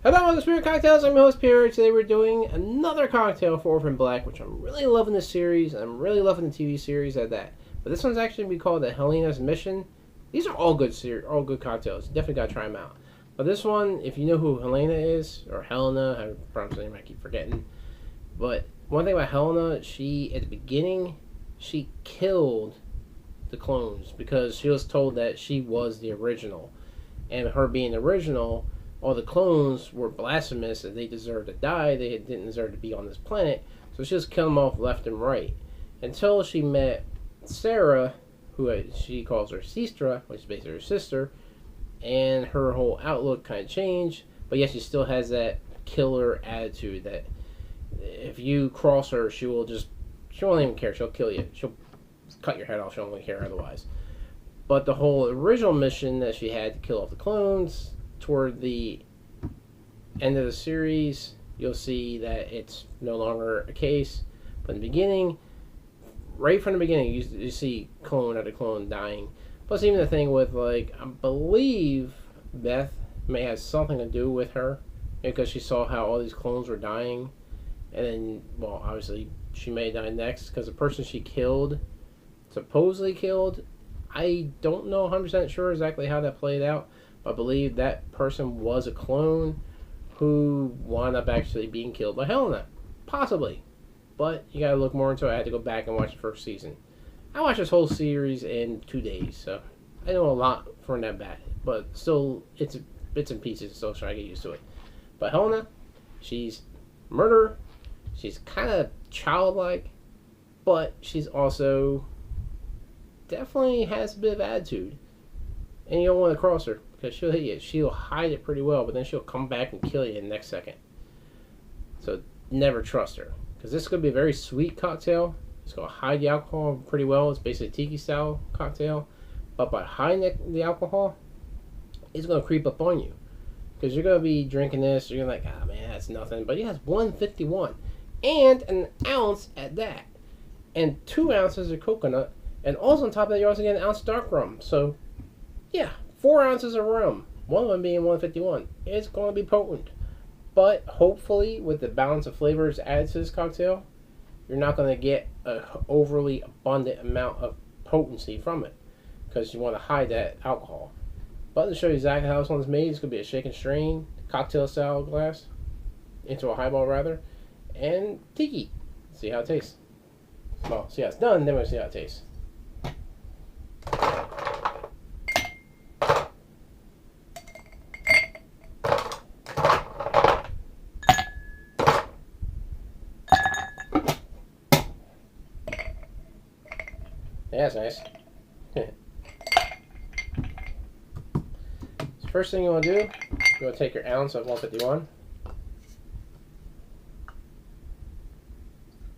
Hello, the Spirit Cocktails. I'm your host, Pierre. Today we're doing another cocktail for Orphan Black, which I'm really loving the series. I'm really loving the TV series at that. But this one's actually going to be called the Helena's Mission. These are all good cocktails. You definitely got to try them out. But this one, if you know who Helena is, or Helena, I pronounce her name, I keep forgetting. But one thing about Helena, at the beginning, she killed the clones because she was told that she was the original. And her being the original, all the clones were blasphemous and they deserved to die. They didn't deserve to be on this planet. So she just killed them off left and right. Until she met Sarah, who she calls her Sistra, which is basically her sister. And her whole outlook kind of changed. But yes, she still has that killer attitude that if you cross her, she won't even care. She'll kill you. She'll cut your head off. She won't care otherwise. But the whole original mission that she had to kill off the clones, toward the end of the series, you'll see that it's no longer a case. But in the beginning, right from the beginning, you see clone after clone dying. Plus, even the thing with, like, I believe Beth may have something to do with her, because she saw how all these clones were dying. And then, well, obviously, she may die next, because the person she killed, supposedly killed, I don't know 100% sure exactly how that played out. I believe that person was a clone who wound up actually being killed by Helena. Possibly. But you gotta look more into it. I had to go back and watch the first season. I watched this whole series in 2 days, so I know a lot from that back. But still, it's bits and pieces, so try to get used to it. But Helena, she's murderer. She's kind of childlike, but she's also definitely has a bit of attitude. And you don't want to cross her, because she'll hit you. She'll hide it pretty well, but then she'll come back and kill you in the next second. So never trust her. Because this is going to be a very sweet cocktail. It's going to hide the alcohol pretty well. It's basically a Tiki style cocktail. But by hiding the alcohol, it's going to creep up on you. Because you're going to be drinking this, you're going to be like, ah, man, that's nothing. But it has 151. And an ounce at that. And 2 ounces of coconut. And also on top of that, you're also getting an ounce of dark rum. So, yeah, 4 ounces of rum, one of them being 151. It's going to be potent. But hopefully, with the balance of flavors added to this cocktail, you're not going to get an overly abundant amount of potency from it, because you want to hide that alcohol. But to show you exactly how this one's made, it's going to be a shake and strain, cocktail style glass, into a highball rather, and Tiki. See how it tastes. Well, see how it's done, then we'll see how it tastes. Yeah, that's nice. So first thing you want to do, you want to take your ounce of 151.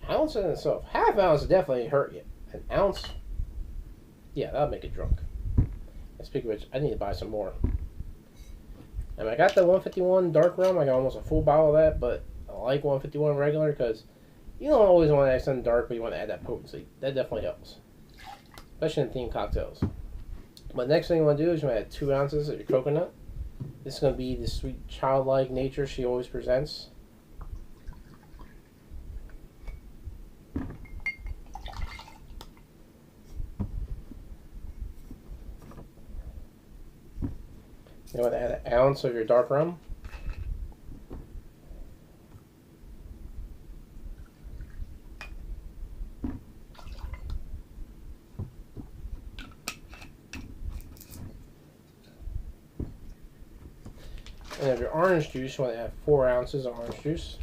Ounce in itself, half ounce definitely hurt you. An ounce, yeah, that'll make you drunk. And speaking of which, I need to buy some more. I got the 151 dark rum. I got almost a full bottle of that, but I like 151 regular because you don't always want to add something dark, but you want to add that potency. That definitely helps, especially in themed cocktails. But next thing you want to do is you want to add 2 ounces of your coconut. This is going to be the sweet childlike nature she always presents. You want to add an ounce of your dark rum. And of your orange juice, you want to add 4 ounces of orange juice.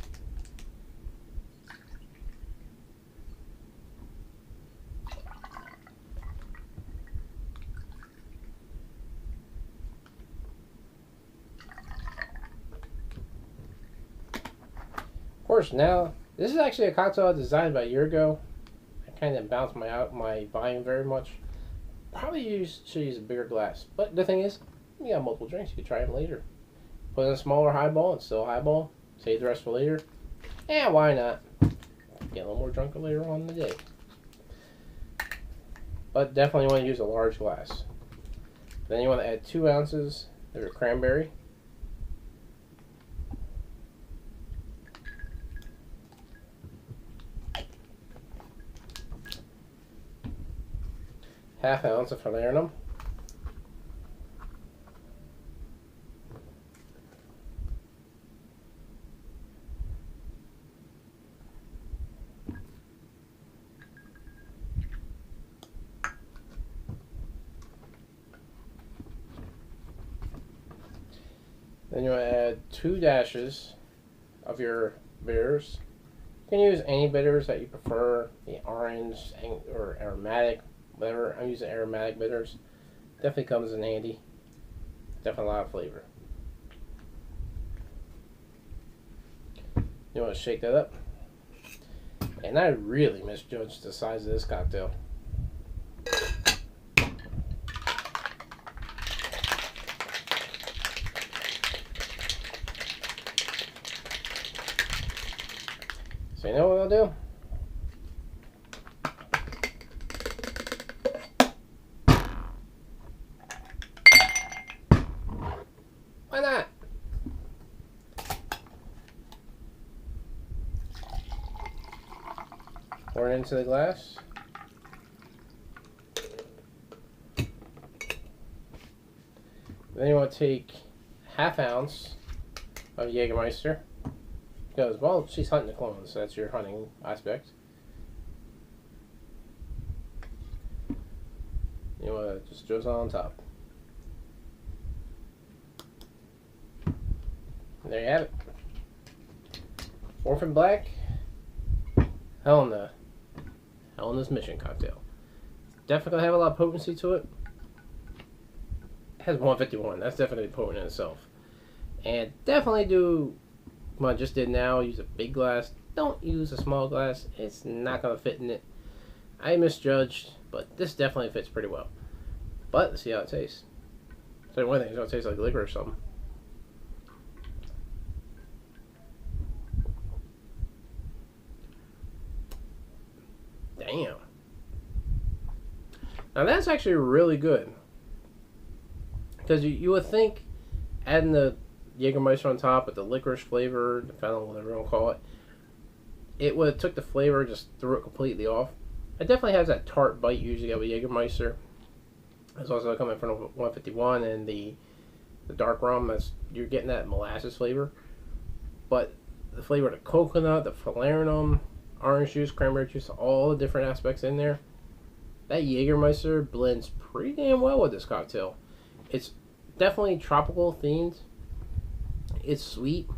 Of course, now, this is actually a cocktail designed about a year ago. I kind of balanced my volume very much. Probably should use a bigger glass. But the thing is, you got multiple drinks. You can try them later. Put in a smaller highball. It's still a highball. Save the rest for later. Yeah, why not? Get a little more drunk later on in the day. But definitely want to use a large glass. Then you want to add 2 ounces of your cranberry. half ounce of Falernum. Then you want to add 2 dashes of your bitters. You can use any bitters that you prefer, the orange or aromatic, whatever. I'm using aromatic bitters. Definitely comes in handy. Definitely a lot of flavor. You want to shake that up. And I really misjudged the size of this cocktail. So you know what I'll do? Why not? Pour it into the glass. Then you want to take ½ ounce of Jagermeister. Because, well, she's hunting the clones, so that's your hunting aspect. You want to just drizzle on top. And there you have it. Orphan Black, Helena. Helena's Mission cocktail. Definitely gonna have a lot of potency to it. It has 151. That's definitely potent in itself. And definitely do what I just did now. Use a big glass. Don't use a small glass. It's not gonna fit in it. I misjudged, but this definitely fits pretty well. But let's see how it tastes. So one thing, it's gonna taste like liquor or something. Damn. Now that's actually really good. Because you would think adding the Jagermeister on top with the licorice flavor, depending on whatever you want to call it, it would have took the flavor, just threw it completely off. It definitely has that tart bite you usually get with Jagermeister. It's also coming from 151 and the dark rum. You're getting that molasses flavor. But the flavor of the coconut, the falernum, orange juice, cranberry juice, all the different aspects in there. That Jagermeister blends pretty damn well with this cocktail. It's definitely tropical themed. It's sweet.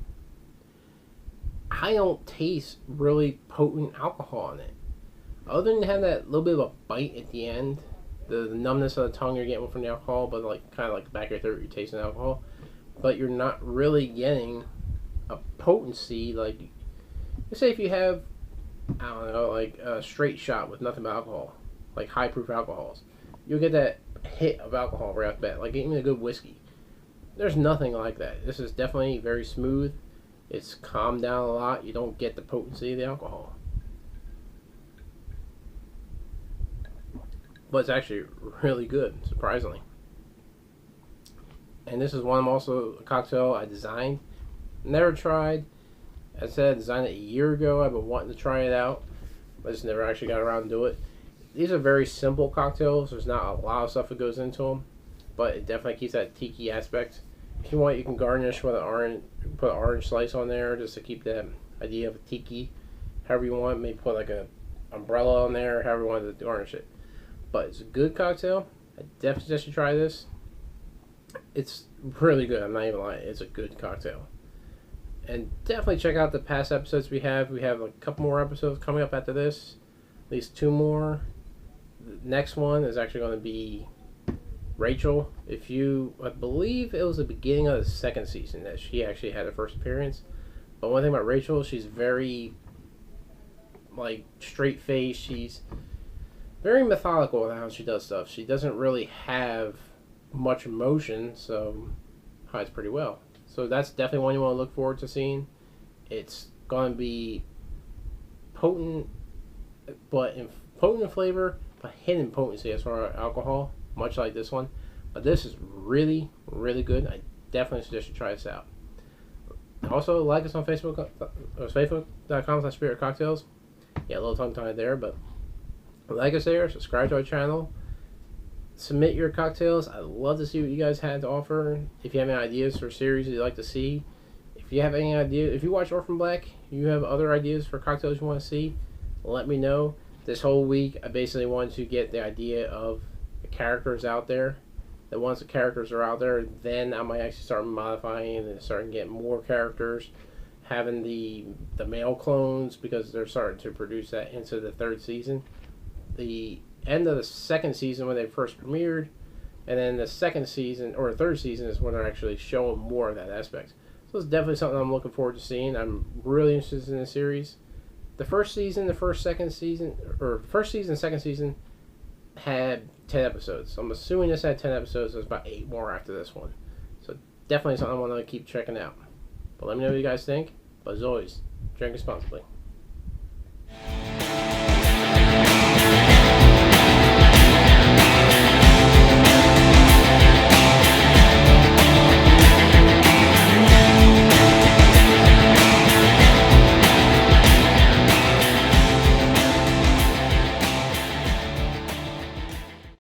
I don't taste really potent alcohol in it. Other than having that little bit of a bite at the end, the numbness of the tongue you're getting from the alcohol, but like kind of like the back of your throat you're tasting alcohol. But you're not really getting a potency like, let's say if you have, I don't know, like a straight shot with nothing but alcohol, like high proof alcohols, you'll get that hit of alcohol right off the bat, like even a good whiskey. There's nothing like that. This is definitely very smooth. It's calmed down a lot. You don't get the potency of the alcohol. But it's actually really good, surprisingly. And this is one also a cocktail I designed. Never tried. As I said, I designed it a year ago. I've been wanting to try it out, but just never actually got around to do it. These are very simple cocktails. There's not a lot of stuff that goes into them, but it definitely keeps that tiki aspect. If you want, you can garnish with an orange, put an orange slice on there just to keep that idea of a tiki. However you want, maybe put like a umbrella on there, however you want to garnish it. But it's a good cocktail. I definitely suggest you try this. It's really good. I'm not even lying. It's a good cocktail. And definitely check out the past episodes we have. We have a couple more episodes coming up after this. At least 2 more. The next one is actually going to be Rachel. I believe it was the beginning of the 2nd season that she actually had her first appearance. But one thing about Rachel, she's very like straight face. She's very methodical in how she does stuff. She doesn't really have much emotion, so hides pretty well. So that's definitely one you want to look forward to seeing. It's going to be potent, but potent in flavor, but hidden potency as far as alcohol, much like this one. But this is really, really good. I definitely suggest you try this out. Also, like us on Facebook, facebook.com/spiritcocktails. Yeah, a little tongue-tied there, but like us there, subscribe to our channel, submit your cocktails. I'd love to see what you guys had to offer. If you have any ideas for series you'd like to see, if you have any idea, if you watch Orphan Black, you have other ideas for cocktails you want to see, let me know. This whole week, I basically wanted to get the idea of the characters out there. That once the characters are out there, then I might actually start modifying and starting getting more characters. Having the male clones, because they're starting to produce that into the third season. The end of the second season when they first premiered, and then the second season or third season is when they're actually showing more of that aspect. So it's definitely something I'm looking forward to seeing. I'm really interested in the series. The first season, second season, second season had 10 episodes. I'm assuming this had 10 episodes. There's about 8 more after this one. So definitely something I want to keep checking out. But let me know what you guys think. But as always, drink responsibly.